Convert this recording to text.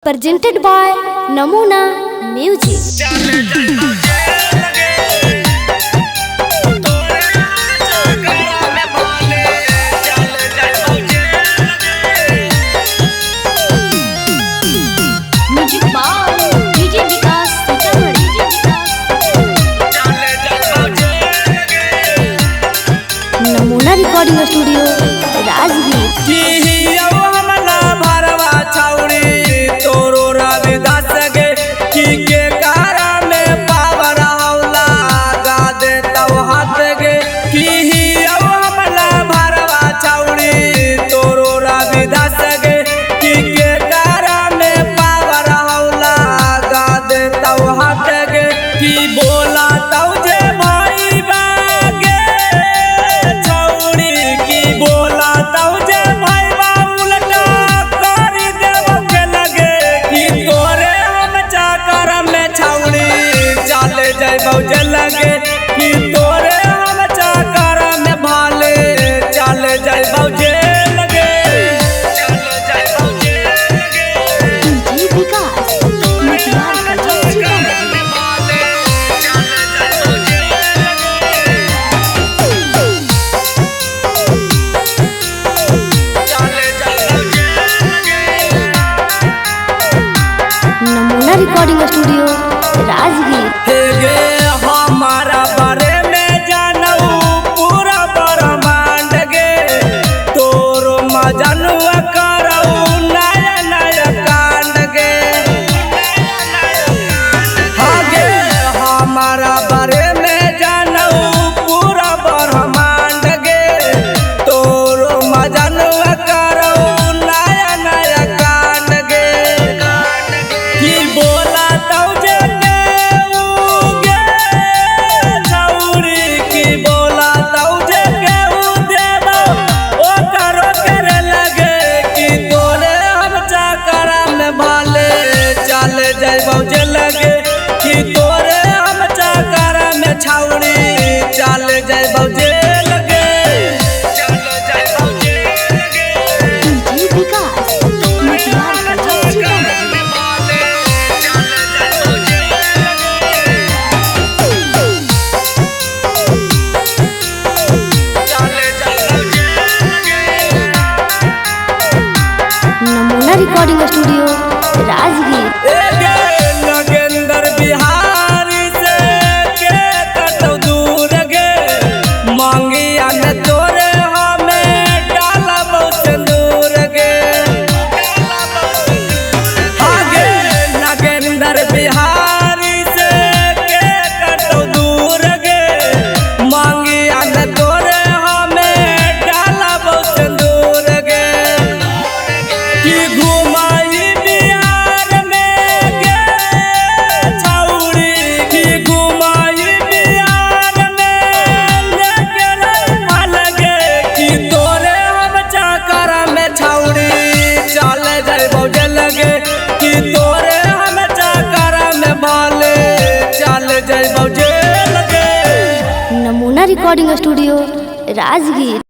presented by Namuna Music. नमूना recording studio Rajgir. लगे कि तोरे हम चाकर में भाले चल जाए बौजे लगे चल जाए बौजे लगे विकास मटियार का में भाले चल जाए बौजे चल जाए बौजे नमूना रिकॉर्डिंग स्टूडियो राजगीर। हमारा बारे में जानू पूरा ब्रह्मांड गे तोरो मजनुआ करऊ नया नया कांड गे आगे हमारा बारे में जानू पूरा ब्रह्मांड गे तोरो मजनुआ करऊ नया नया कांड गे की बोला तो बौजे लगे कि तोरे हम चाकर में छाउड़ी चल जाए बौजे लगे चल जाए बौजे लगे विकास मटियार का में भाले चल जाए बौजे चल जाए बौजे नमूना रिकॉर्डिंग स्टूडियो राजगीर। नमूना रिकॉर्डिंग स्टूडियो राजगीर।